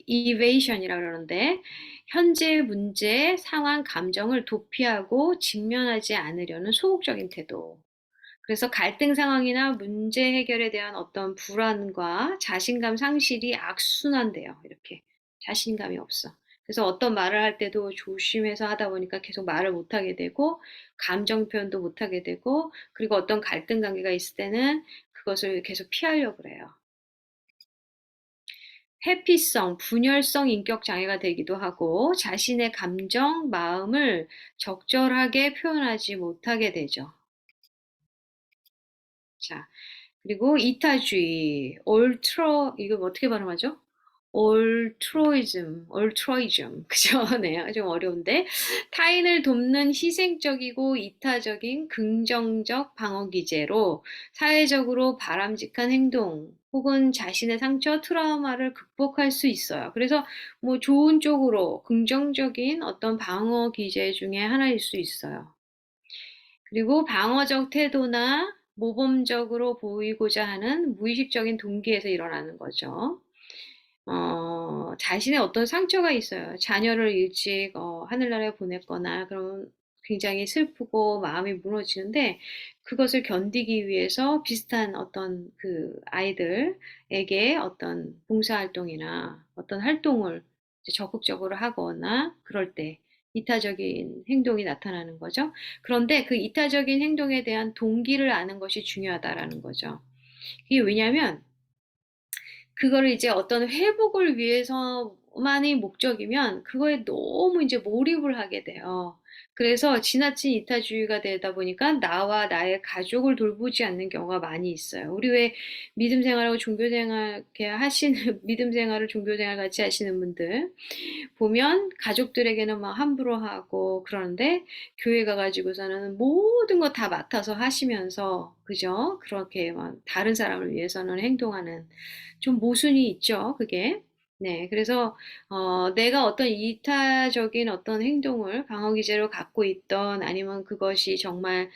evasion이라고 그러는데, 현재 문제, 상황, 감정을 도피하고 직면하지 않으려는 소극적인 태도. 그래서 갈등 상황이나 문제 해결에 대한 어떤 불안과 자신감 상실이 악순환돼요. 이렇게. 자신감이 없어. 그래서 어떤 말을 할 때도 조심해서 하다 보니까 계속 말을 못하게 되고, 감정 표현도 못하게 되고, 그리고 어떤 갈등 관계가 있을 때는 그것을 계속 피하려고 그래요. 회피성, 분열성 인격 장애가 되기도 하고, 자신의 감정, 마음을 적절하게 표현하지 못하게 되죠. 자, 그리고 이타주의, 이거 어떻게 발음하죠? 그죠? 네, 좀 어려운데. 타인을 돕는 희생적이고 이타적인 긍정적 방어 기제로 사회적으로 바람직한 행동 혹은 자신의 상처, 트라우마를 극복할 수 있어요. 그래서 뭐 좋은 쪽으로 긍정적인 어떤 방어 기제 중에 하나일 수 있어요. 그리고 방어적 태도나 모범적으로 보이고자 하는 무의식적인 동기에서 일어나는 거죠. 자신의 어떤 상처가 있어요. 자녀를 일찍 하늘나라에 보냈거나 그러면 굉장히 슬프고 마음이 무너지는데 그것을 견디기 위해서 비슷한 어떤 그 아이들에게 어떤 봉사활동이나 어떤 활동을 이제 적극적으로 하거나 그럴 때 이타적인 행동이 나타나는 거죠. 그런데 그 이타적인 행동에 대한 동기를 아는 것이 중요하다라는 거죠. 이게 왜냐하면 그거를 이제 어떤 회복을 위해서만이 목적이면 그거에 너무 이제 몰입을 하게 돼요. 그래서 지나친 이타주의가 되다 보니까 나와 나의 가족을 돌보지 않는 경우가 많이 있어요. 우리 왜 믿음 생활하고 종교 생활 이렇게 하시는 믿음 생활을 종교 생활 같이 하시는 분들 보면 가족들에게는 막 함부로 하고 그러는데 교회 가가지고서는 모든 거 다 맡아서 하시면서 그죠? 그렇게 막 다른 사람을 위해서는 행동하는 좀 모순이 있죠, 그게. 네, 그래서 내가 어떤 이타적인 어떤 행동을 방어 기제로 갖고 있던 아니면 그것이 정말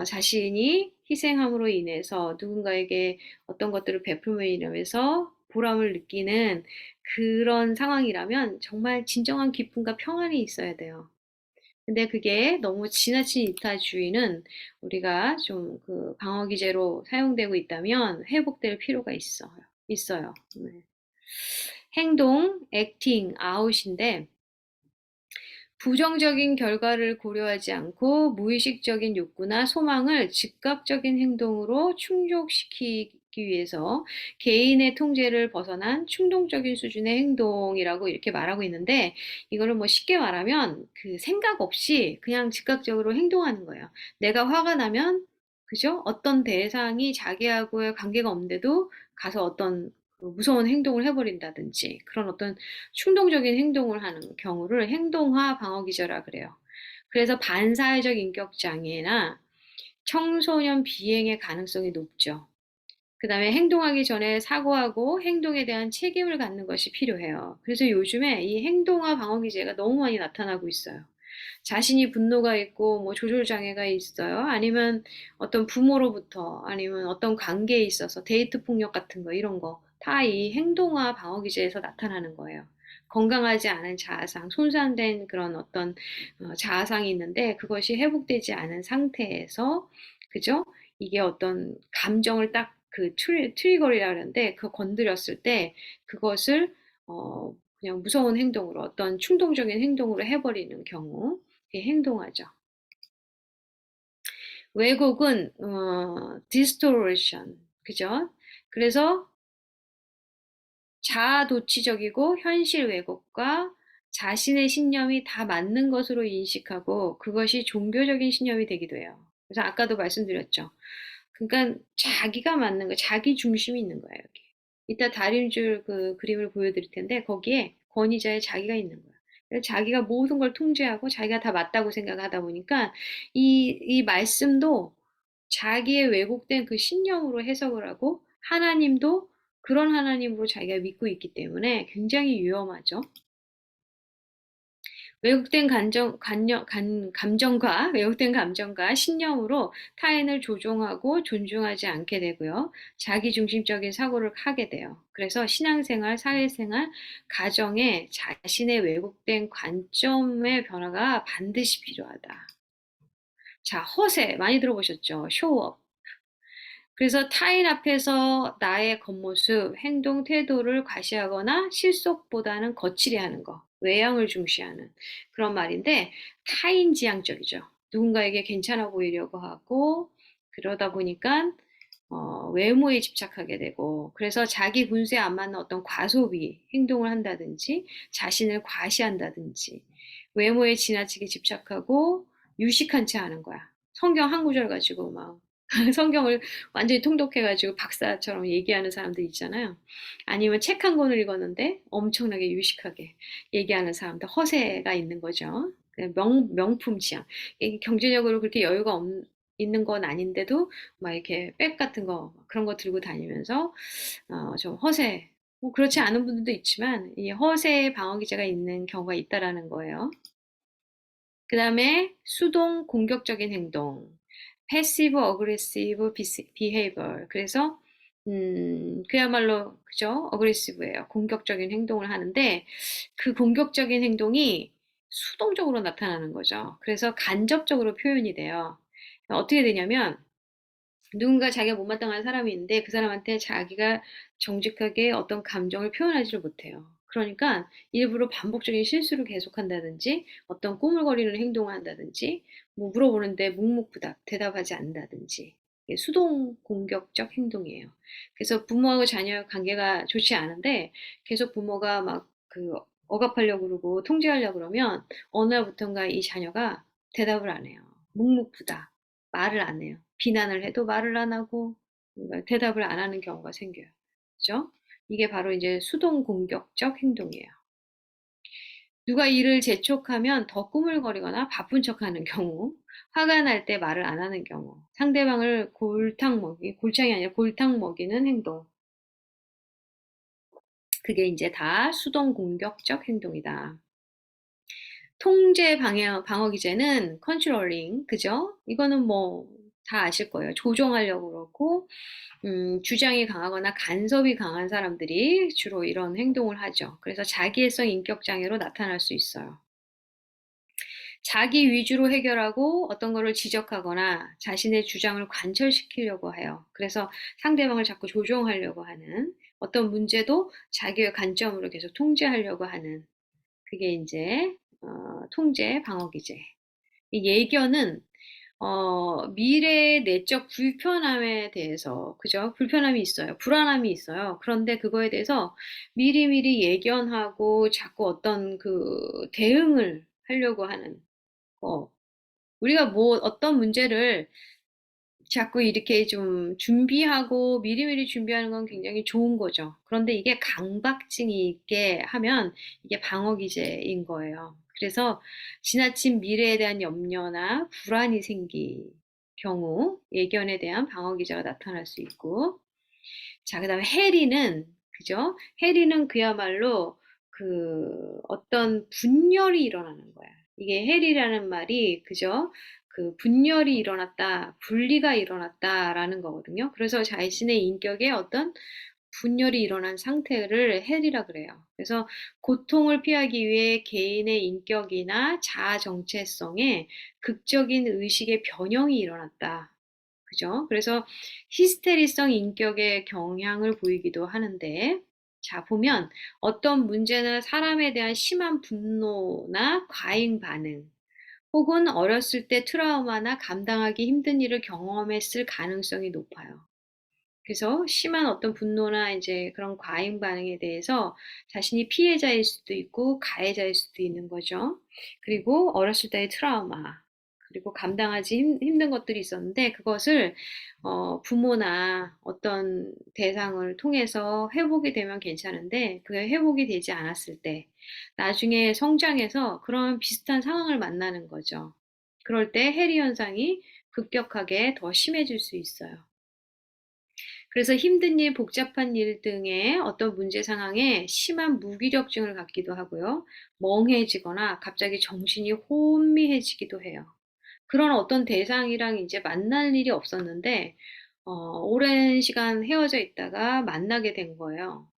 자신이 희생함으로 인해서 누군가에게 어떤 것들을 베풀며 인하면서 보람을 느끼는 그런 상황이라면 정말 진정한 기쁨과 평안이 있어야 돼요. 근데 그게 너무 지나친 이타주의는 우리가 좀 그 방어 기제로 사용되고 있다면 회복될 필요가 있어요. 네. 행동, acting out인데 부정적인 결과를 고려하지 않고 무의식적인 욕구나 소망을 즉각적인 행동으로 충족시키기 위해서 개인의 통제를 벗어난 충동적인 수준의 행동이라고 이렇게 말하고 있는데 이거를 뭐 쉽게 말하면 그 생각 없이 그냥 즉각적으로 행동하는 거예요. 내가 화가 나면 그죠? 어떤 대상이 자기하고의 관계가 없는데도 가서 어떤 그 무서운 행동을 해버린다든지 그런 어떤 충동적인 행동을 하는 경우를 행동화 방어 기제라 그래요. 그래서 반사회적 인격 장애나 청소년 비행의 가능성이 높죠. 그 다음에 행동하기 전에 사고하고 행동에 대한 책임을 갖는 것이 필요해요. 그래서 요즘에 이 행동화 방어 기제가 너무 많이 나타나고 있어요. 자신이 분노가 있고 뭐 조절 장애가 있어요. 아니면 어떤 부모로부터 아니면 어떤 관계에 있어서 데이트 폭력 같은 거 이런 거 다 이 행동화 방어 기제에서 나타나는 거예요. 건강하지 않은 자아상, 손상된 그런 어떤 자아상이 있는데 그것이 회복되지 않은 상태에서 그죠? 이게 어떤 감정을 딱 그 트리거리라 그러는데 그 건드렸을 때 그것을 그냥 무서운 행동으로 어떤 충동적인 행동으로 해버리는 경우 행동하죠. 왜곡은 distortion 그죠? 그래서 자아도취적이고 현실 왜곡과 자신의 신념이 다 맞는 것으로 인식하고 그것이 종교적인 신념이 되기도 해요. 그래서 아까도 말씀드렸죠. 그러니까 자기가 맞는 거, 자기 중심이 있는 거예요, 여기. 이따 다림줄 그 그림을 보여드릴 텐데 거기에 권위자의 자기가 있는 거야. 그래서 자기가 모든 걸 통제하고 자기가 다 맞다고 생각하다 보니까 이 말씀도 자기의 왜곡된 그 신념으로 해석을 하고 하나님도 그런 하나님으로 자기가 믿고 있기 때문에 굉장히 위험하죠. 왜곡된 왜곡된 감정과 신념으로 타인을 조종하고 존중하지 않게 되고요. 자기중심적인 사고를 하게 돼요. 그래서 신앙생활, 사회생활, 가정에 자신의 왜곡된 관점의 변화가 반드시 필요하다. 자, 허세 많이 들어보셨죠? 쇼업. 그래서 타인 앞에서 나의 겉모습, 행동, 태도를 과시하거나 실속보다는 거칠게 하는 거, 외양을 중시하는 그런 말인데 타인지향적이죠. 누군가에게 괜찮아 보이려고 하고 그러다 보니까 외모에 집착하게 되고 그래서 자기 분수에 안 맞는 어떤 과소비 행동을 한다든지 자신을 과시한다든지 외모에 지나치게 집착하고 유식한 채 하는 거야. 성경 한 구절 가지고 막 성경을 완전히 통독해가지고 박사처럼 얘기하는 사람들 있잖아요. 아니면 책 한 권을 읽었는데 엄청나게 유식하게 얘기하는 사람들, 허세가 있는 거죠. 명품 취향. 경제적으로 그렇게 여유가 있는 건 아닌데도 막 이렇게 백 같은 거, 그런 거 들고 다니면서, 좀 허세, 뭐 그렇지 않은 분들도 있지만, 이 허세 방어 기제가 있는 경우가 있다라는 거예요. 그 다음에 수동 공격적인 행동, passive aggressive behavior. 그래서 그야말로 그죠? aggressive예요. 공격적인 행동을 하는데 그 공격적인 행동이 수동적으로 나타나는 거죠. 그래서 간접적으로 표현이 돼요. 어떻게 되냐면 누군가 자기가 못마땅한 사람이 있는데 그 사람한테 자기가 정직하게 어떤 감정을 표현하지를 못해요. 그러니까 일부러 반복적인 실수를 계속한다든지 어떤 꾸물거리는 행동을 한다든지 뭐 물어보는데 묵묵부답 대답하지 않는다든지 이게 수동 공격적 행동이에요. 그래서 부모하고 자녀 관계가 좋지 않은데 계속 부모가 막 그 억압하려고 그러고 통제하려고 그러면 어느 날부턴가 이 자녀가 대답을 안 해요. 묵묵부답 말을 안 해요. 비난을 해도 말을 안 하고 뭔가 대답을 안 하는 경우가 생겨요. 그죠? 이게 바로 이제 수동 공격적 행동이에요. 누가 일을 재촉하면 더 꾸물거리거나 바쁜 척하는 경우, 화가 날 때 말을 안 하는 경우, 상대방을 골창이 아니라 골탕 먹이는 행동. 그게 이제 다 수동 공격적 행동이다. 통제 방어 기제는 컨트롤링, 그죠? 이거는 뭐 다 아실 거예요. 조종하려고 그러고, 주장이 강하거나 간섭이 강한 사람들이 주로 이런 행동을 하죠. 그래서 자기애성 인격장애로 나타날 수 있어요. 자기 위주로 해결하고 어떤 거를 지적하거나 자신의 주장을 관철시키려고 해요. 그래서 상대방을 자꾸 조종하려고 하는 어떤 문제도 자기의 관점으로 계속 통제하려고 하는 그게 이제 통제 방어 기제. 이 예견은 미래의 내적 불편함에 대해서, 그죠? 불편함이 있어요. 불안함이 있어요. 그런데 그거에 대해서 미리미리 예견하고 자꾸 어떤 그 대응을 하려고 하는 거. 우리가 뭐 어떤 문제를 자꾸 이렇게 좀 준비하고 미리미리 준비하는 건 굉장히 좋은 거죠. 그런데 이게 강박증이 있게 하면 이게 방어 기제인 거예요. 그래서 지나친 미래에 대한 염려나 불안이 생길 경우 예견에 대한 방어 기제가 나타날 수 있고 자, 그다음에 해리는 그죠? 해리는 그야말로 그 어떤 분열이 일어나는 거야. 이게 해리라는 말이 그죠? 그 분열이 일어났다, 분리가 일어났다라는 거거든요. 그래서 자신의 인격에 어떤 분열이 일어난 상태를 해리라 그래요. 그래서 고통을 피하기 위해 개인의 인격이나 자아 정체성에 극적인 의식의 변형이 일어났다. 그죠? 그래서 히스테리성 인격의 경향을 보이기도 하는데, 자, 보면 어떤 문제는 사람에 대한 심한 분노나 과잉 반응, 혹은 어렸을 때 트라우마나 감당하기 힘든 일을 경험했을 가능성이 높아요. 그래서 심한 어떤 분노나 이제 그런 과잉 반응에 대해서 자신이 피해자일 수도 있고 가해자일 수도 있는 거죠. 그리고 어렸을 때의 트라우마, 그리고 감당하지 힘든 것들이 있었는데 그것을 부모나 어떤 대상을 통해서 회복이 되면 괜찮은데 그게 회복이 되지 않았을 때 나중에 성장해서 그런 비슷한 상황을 만나는 거죠. 그럴 때 해리 현상이 급격하게 더 심해질 수 있어요. 그래서 힘든 일, 복잡한 일 등의 어떤 문제 상황에 심한 무기력증을 갖기도 하고요. 멍해지거나 갑자기 정신이 혼미해지기도 해요. 그런 어떤 대상이랑 이제 만날 일이 없었는데 오랜 시간 헤어져 있다가 만나게 된 거예요.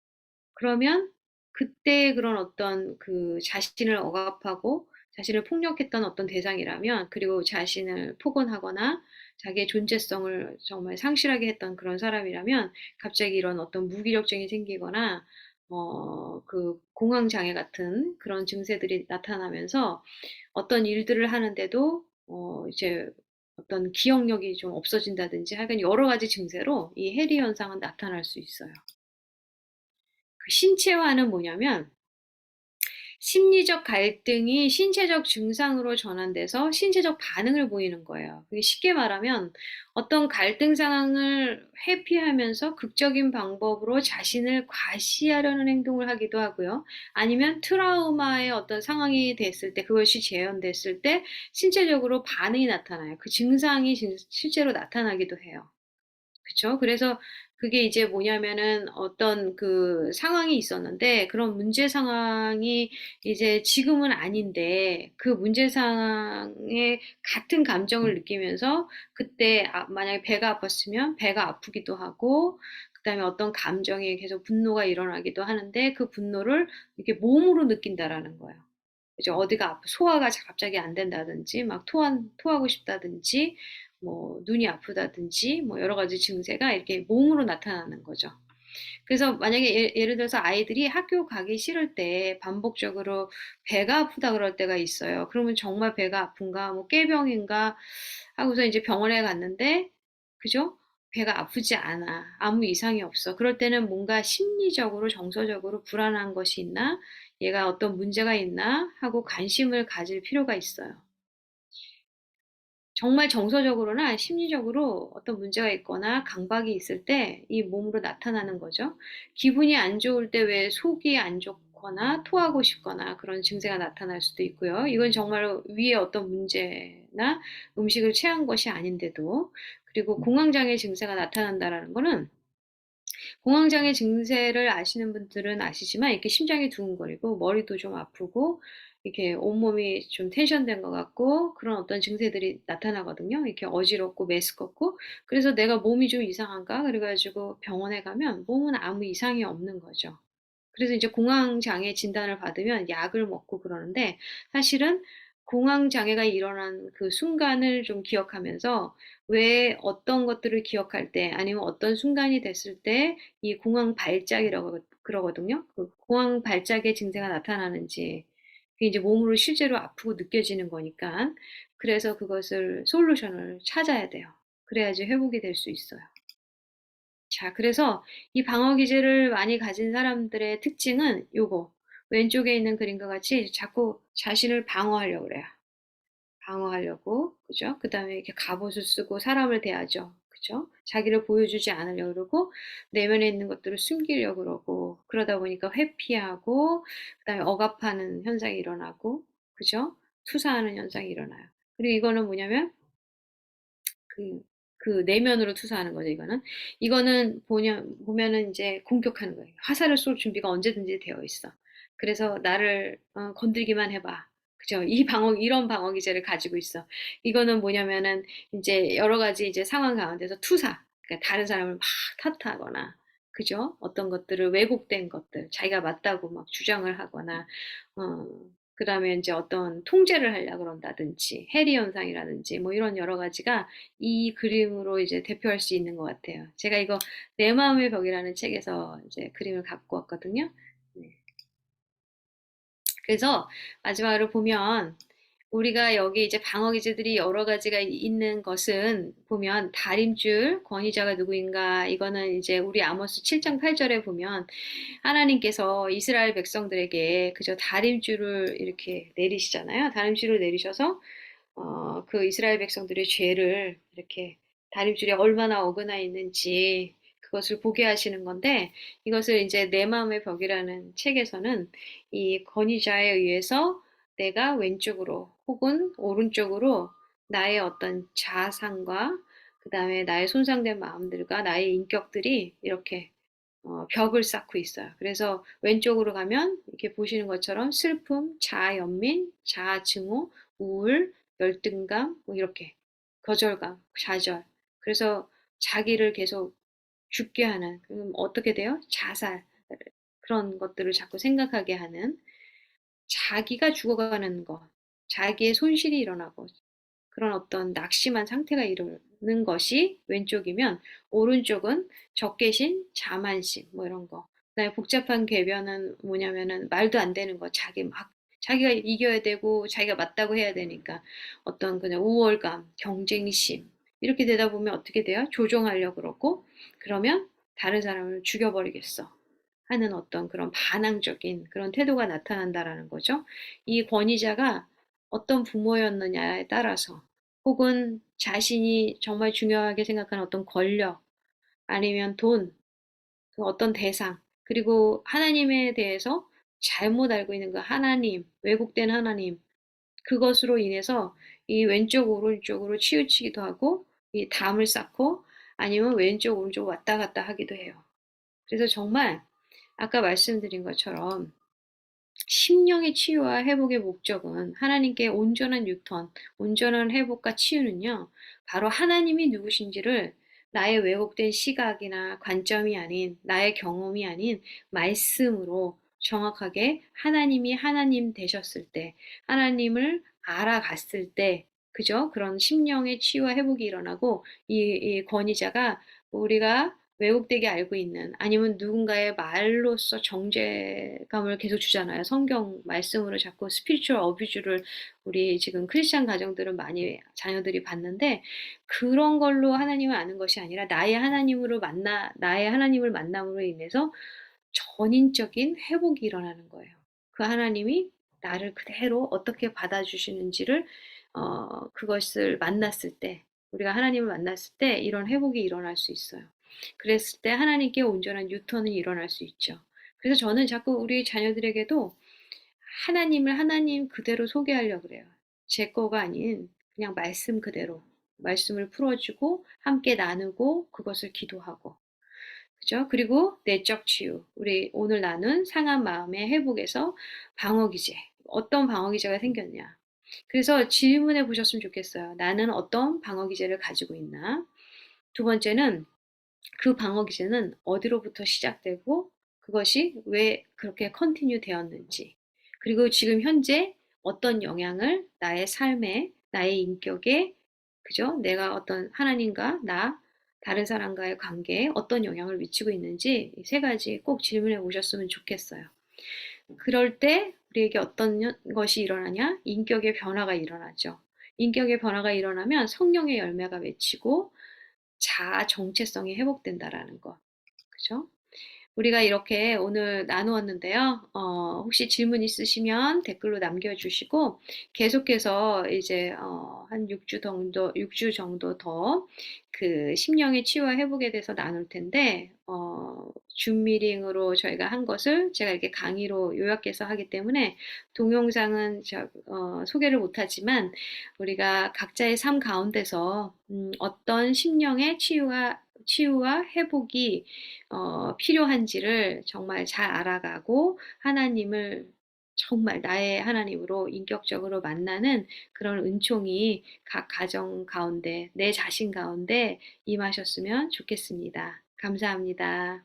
그러면 그때 그런 어떤 그 자신을 억압하고 자신을 폭력했던 어떤 대상이라면, 그리고 자신을 폭언하거나 자기의 존재성을 정말 상실하게 했던 그런 사람이라면 갑자기 이런 어떤 무기력증이 생기거나 그 공황 장애 같은 그런 증세들이 나타나면서 어떤 일들을 하는데도 이제 어떤 기억력이 좀 없어진다든지 하여간 여러 가지 증세로 이 해리 현상은 나타날 수 있어요. 그 신체화는 뭐냐면 심리적 갈등이 신체적 증상으로 전환돼서 신체적 반응을 보이는 거예요. 그게 쉽게 말하면 어떤 갈등 상황을 회피하면서 극적인 방법으로 자신을 과시하려는 행동을 하기도 하고요. 아니면 트라우마의 어떤 상황이 됐을 때, 그것이 재현됐을 때 신체적으로 반응이 나타나요. 그 증상이 실제로 나타나기도 해요. 그쵸. 그래서 그게 이제 뭐냐면은 어떤 그 상황이 있었는데 그런 문제 상황이 이제 지금은 아닌데 그 문제 상황에 같은 감정을 느끼면서 그때 만약에 배가 아팠으면 배가 아프기도 하고, 그다음에 어떤 감정이 계속 분노가 일어나기도 하는데 그 분노를 이렇게 몸으로 느낀다라는 거예요. 이제 어디가 소화가 갑자기 안 된다든지 막 토하고 싶다든지 뭐 눈이 아프다든지 뭐 여러 가지 증세가 이렇게 몸으로 나타나는 거죠. 그래서 만약에 예를 들어서 아이들이 학교 가기 싫을 때 반복적으로 배가 아프다 그럴 때가 있어요. 그러면 정말 배가 아픈가, 뭐 꾀병인가 하고서 이제 병원에 갔는데, 그죠? 배가 아프지 않아. 아무 이상이 없어. 그럴 때는 뭔가 심리적으로, 정서적으로 불안한 것이 있나? 얘가 어떤 문제가 있나? 하고 관심을 가질 필요가 있어요. 정말 정서적으로나 심리적으로 어떤 문제가 있거나 강박이 있을 때 이 몸으로 나타나는 거죠. 기분이 안 좋을 때 왜 속이 안 좋거나 토하고 싶거나 그런 증세가 나타날 수도 있고요. 이건 정말 위에 어떤 문제나 음식을 체한 것이 아닌데도. 그리고 공황장애 증세가 나타난다라는 거는, 공황장애 증세를 아시는 분들은 아시지만 이렇게 심장이 두근거리고 머리도 좀 아프고 이렇게 온몸이 좀 텐션된 것 같고 그런 어떤 증세들이 나타나거든요. 이렇게 어지럽고 메스껍고. 그래서 내가 몸이 좀 이상한가? 그래가지고 병원에 가면 몸은 아무 이상이 없는 거죠. 그래서 이제 공황장애 진단을 받으면 약을 먹고 그러는데, 사실은 공황장애가 일어난 그 순간을 좀 기억하면서 왜 어떤 것들을 기억할 때 아니면 어떤 순간이 됐을 때 이 공황 발작이라고 그러거든요. 그 공황 발작의 증세가 나타나는지 그게 이제 몸으로 실제로 아프고 느껴지는 거니까. 그래서 그것을 솔루션을 찾아야 돼요. 그래야지 회복이 될 수 있어요. 자, 그래서 이 방어 기제를 많이 가진 사람들의 특징은 요거. 왼쪽에 있는 그림과 같이 자꾸 자신을 방어하려고 그래요. 방어하려고, 그죠? 그 다음에 이렇게 갑옷을 쓰고 사람을 대하죠. 그죠? 자기를 보여주지 않으려고 그러고, 내면에 있는 것들을 숨기려고 그러고, 그러다 보니까 회피하고, 그 다음에 억압하는 현상이 일어나고, 그죠? 투사하는 현상이 일어나요. 그리고 이거는 뭐냐면, 그, 그 내면으로 투사하는 거죠, 이거는. 이거는 보면은 이제 공격하는 거예요. 화살을 쏠 준비가 언제든지 되어 있어. 그래서 나를 건들기만 해봐. 그죠? 이런 방어 기제를 가지고 있어. 이거는 뭐냐면은 이제 여러 가지 이제 상황 가운데서 투사. 그러니까 다른 사람을 막 탓하거나, 그죠? 어떤 것들을 왜곡된 것들, 자기가 맞다고 막 주장을 하거나, 어, 그 다음에 이제 어떤 통제를 하려고 그런다든지, 해리 현상이라든지, 뭐 이런 여러 가지가 이 그림으로 이제 대표할 수 있는 것 같아요. 제가 이거 내 마음의 벽이라는 책에서 이제 그림을 갖고 왔거든요. 네. 그래서 마지막으로 보면 우리가 여기 이제 방어 기제들이 여러 가지가 있는 것은 보면 다림줄 권위자가 누구인가, 이거는 이제 우리 아모스 7장 8절에 보면 하나님께서 이스라엘 백성들에게 그저 다림줄을 이렇게 내리시잖아요. 다림줄을 내리셔서 그 이스라엘 백성들의 죄를 이렇게 다림줄에 얼마나 어긋나 있는지 그것을 보게 하시는 건데, 이것을 이제 내 마음의 벽이라는 책에서는 이 권위자에 의해서 내가 왼쪽으로 혹은 오른쪽으로 나의 어떤 자아상과 그다음에 나의 손상된 마음들과 나의 인격들이 이렇게 벽을 쌓고 있어요. 그래서 왼쪽으로 가면 이렇게 보시는 것처럼 슬픔, 자아 연민, 자아 증오, 우울, 열등감, 뭐 이렇게 거절감, 좌절. 그래서 자기를 계속 죽게 하는, 그럼 어떻게 돼요? 자살. 그런 것들을 자꾸 생각하게 하는, 자기가 죽어가는 것, 자기의 손실이 일어나고 그런 어떤 낙심한 상태가 이르는 것이 왼쪽이면, 오른쪽은 적개심, 자만심 뭐 이런 거. 그다음에 복잡한 궤변은 뭐냐면은 말도 안 되는 거, 자기가 이겨야 되고 자기가 맞다고 해야 되니까 어떤 그냥 우월감, 경쟁심, 이렇게 되다 보면 어떻게 돼요? 조종하려고 그러고, 그러면 다른 사람을 죽여버리겠어 하는 어떤 그런 반항적인 그런 태도가 나타난다라는 거죠. 이 권위자가 어떤 부모였느냐에 따라서, 혹은 자신이 정말 중요하게 생각하는 어떤 권력, 아니면 돈, 그 어떤 대상, 그리고 하나님에 대해서 잘못 알고 있는 그 하나님, 왜곡된 하나님, 그것으로 인해서 이 왼쪽 오른쪽으로 치우치기도 하고, 이 담을 쌓고, 아니면 왼쪽 오른쪽 왔다 갔다 하기도 해요. 그래서 정말 아까 말씀드린 것처럼 심령의 치유와 회복의 목적은, 하나님께 온전한 유턴, 온전한 회복과 치유는요, 바로 하나님이 누구신지를 나의 왜곡된 시각이나 관점이 아닌, 나의 경험이 아닌 말씀으로 정확하게 하나님이 하나님 되셨을 때, 하나님을 알아갔을 때, 그죠? 그런 심령의 치유와 회복이 일어나고, 이 권위자가 우리가 왜곡되게 알고 있는, 아니면 누군가의 말로써 정죄감을 계속 주잖아요. 성경 말씀으로 자꾸 스피리추얼 어뷰즈를 우리 지금 크리스찬 가정들은 많이 자녀들이 받는데, 그런 걸로 하나님을 아는 것이 아니라 나의 하나님을 만남으로 인해서 전인적인 회복이 일어나는 거예요. 그 하나님이 나를 그대로 어떻게 받아주시는지를, 그것을 만났을 때, 우리가 하나님을 만났을 때 이런 회복이 일어날 수 있어요. 그랬을 때 하나님께 온전한 유턴이 일어날 수 있죠. 그래서 저는 자꾸 우리 자녀들에게도 하나님을 하나님 그대로 소개하려고 그래요. 제 거가 아닌 그냥 말씀 그대로. 말씀을 풀어주고 함께 나누고 그것을 기도하고. 그죠? 그리고 내적 치유. 우리 오늘 나눈 상한 마음의 회복에서 방어기제. 어떤 방어기제가 생겼냐. 그래서 질문해 보셨으면 좋겠어요. 나는 어떤 방어기제를 가지고 있나? 두 번째는 그 방어 기제는 어디로부터 시작되고 그것이 왜 그렇게 컨티뉴 되었는지, 그리고 지금 현재 어떤 영향을 나의 삶에, 나의 인격에, 그죠? 내가 어떤 하나님과 다른 사람과의 관계에 어떤 영향을 미치고 있는지, 이 세 가지 꼭 질문해 보셨으면 좋겠어요. 그럴 때 우리에게 어떤 것이 일어나냐? 인격의 변화가 일어나죠. 인격의 변화가 일어나면 성령의 열매가 맺히고 자아 정체성이 회복된다라는 것. 그죠? 우리가 이렇게 오늘 나누었는데요. 혹시 질문 있으시면 댓글로 남겨주시고, 계속해서 이제, 한 6주 정도 더 그 심령의 치유와 회복에 대해서 나눌 텐데, 줌 미팅으로 저희가 한 것을 제가 이렇게 강의로 요약해서 하기 때문에 동영상은 소개를 못하지만, 우리가 각자의 삶 가운데서 어떤 심령의 치유와 회복이 필요한지를 정말 잘 알아가고, 하나님을 정말 나의 하나님으로 인격적으로 만나는 그런 은총이 각 가정 가운데, 내 자신 가운데 임하셨으면 좋겠습니다. 감사합니다.